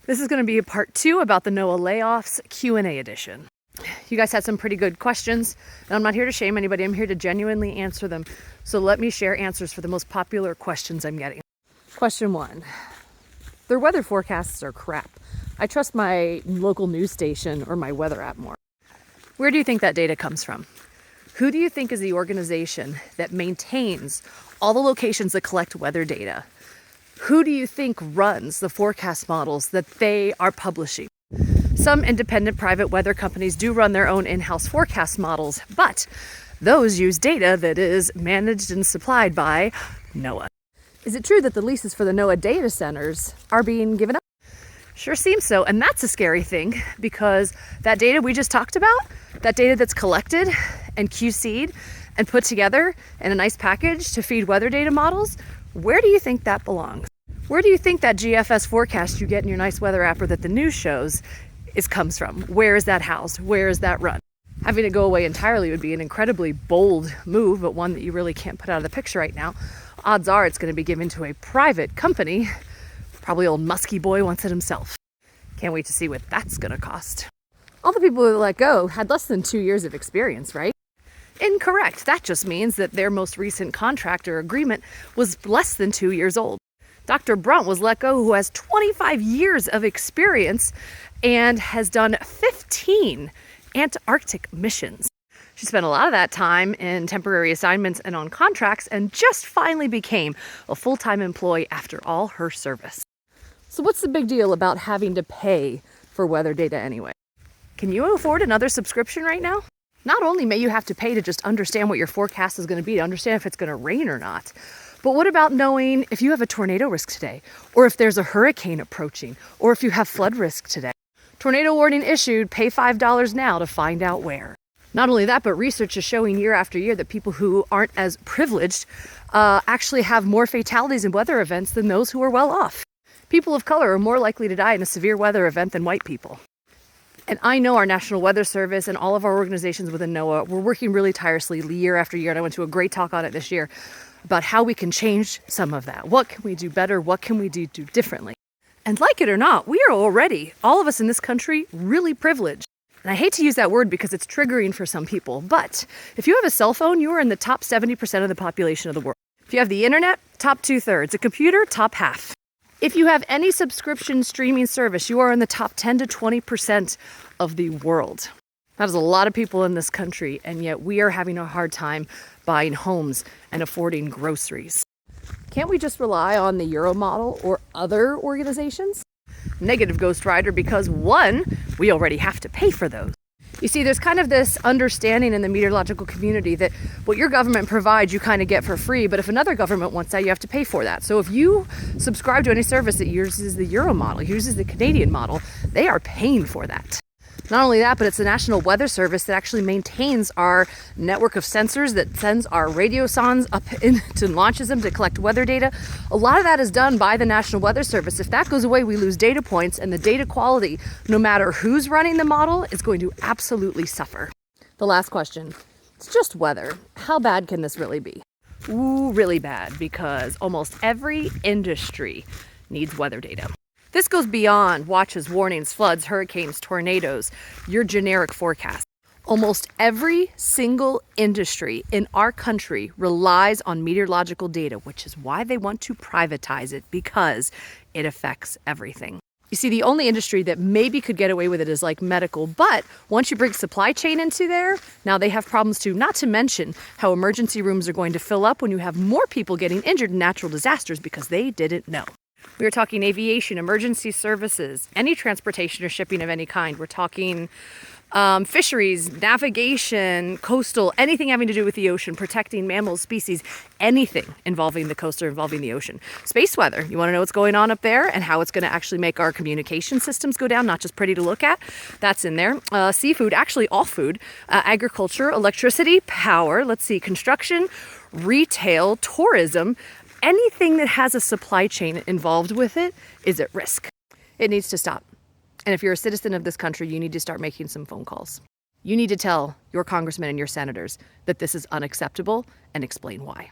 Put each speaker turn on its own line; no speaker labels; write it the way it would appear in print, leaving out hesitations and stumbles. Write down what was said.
This is going to be a part 2 about the NOAA Layoffs Q&A edition. You guys had some pretty good questions, and I'm not here to shame anybody. I'm here to genuinely answer them. So let me share answers for the most popular questions I'm getting. Question 1. Their weather forecasts are crap. I trust my local news station or my weather app more. Where do you think that data comes from? Who do you think is the organization that maintains all the locations that collect weather data? Who do you think runs the forecast models that they are publishing? Some independent private weather companies do run their own in-house forecast models, but those use data that is managed and supplied by NOAA. Is it true that the leases for the NOAA data centers are being given up? Sure seems so, and that's a scary thing because that data we just talked about, that data that's collected and QC'd and put together in a nice package to feed weather data models, where do you think that belongs? Where do you think that GFS forecast you get in your nice weather app or that the news shows comes from? Where is that housed? Where is that run? Having it go away entirely would be an incredibly bold move, but one that you really can't put out of the picture right now. Odds are it's going to be given to a private company. Probably old musky boy wants it himself. Can't wait to see what that's going to cost. All the people who let go had less than 2 years of experience, right? Incorrect. That just means that their most recent contract or agreement was less than 2 years old. Dr. Brunt was let go, who has 25 years of experience and has done 15 Antarctic missions. She spent a lot of that time in temporary assignments and on contracts and just finally became a full-time employee after all her service. So what's the big deal about having to pay for weather data anyway? Can you afford another subscription right now? Not only may you have to pay to just understand what your forecast is going to be, to understand if it's going to rain or not, but what about knowing if you have a tornado risk today, or if there's a hurricane approaching, or if you have flood risk today? Tornado warning issued, pay $5 now to find out where. Not only that, but research is showing year after year that people who aren't as privileged actually have more fatalities in weather events than those who are well off. People of color are more likely to die in a severe weather event than white people. And I know our National Weather Service and all of our organizations within NOAA, we're working really tirelessly year after year, and I went to a great talk on it this year about how we can change some of that. What can we do better? What can we do differently? And like it or not, we are already, all of us in this country, really privileged. And I hate to use that word because it's triggering for some people, but if you have a cell phone, you are in the top 70% of the population of the world. If you have the internet, top 2/3. A computer, top half. If you have any subscription streaming service, you are in the top 10 to 20% of the world. That is a lot of people in this country, and yet we are having a hard time buying homes and affording groceries. Can't we just rely on the Euro model or other organizations? Negative Ghost Rider, because one, we already have to pay for those. You see, there's kind of this understanding in the meteorological community that what your government provides, you kind of get for free, but if another government wants that, you have to pay for that. So if you subscribe to any service that uses the Euro model, uses the Canadian model, they are paying for that. Not only that, but it's the National Weather Service that actually maintains our network of sensors that sends our radio sondes up into and launches them to collect weather data. A lot of that is done by the National Weather Service. If that goes away, we lose data points, and the data quality, no matter who's running the model, is going to absolutely suffer. The last question. It's just weather. How bad can this really be? Ooh, really bad, because almost every industry needs weather data. This goes beyond watches, warnings, floods, hurricanes, tornadoes, your generic forecast. Almost every single industry in our country relies on meteorological data, which is why they want to privatize it, because it affects everything. You see, the only industry that maybe could get away with it is like medical, but once you bring supply chain into there, now they have problems too, not to mention how emergency rooms are going to fill up when you have more people getting injured in natural disasters because they didn't know. We are talking aviation, emergency services, any transportation or shipping of any kind. We're talking fisheries, navigation, coastal, anything having to do with the ocean, protecting mammal species, anything involving the coast or involving the ocean. Space weather, you want to know what's going on up there and how it's going to actually make our communication systems go down, not just pretty to look at. That's in there. Seafood, actually all food, agriculture, electricity, power, let's see, construction, retail, tourism. Anything that has a supply chain involved with it is at risk. It needs to stop. And if you're a citizen of this country, you need to start making some phone calls. You need to tell your congressmen and your senators that this is unacceptable and explain why.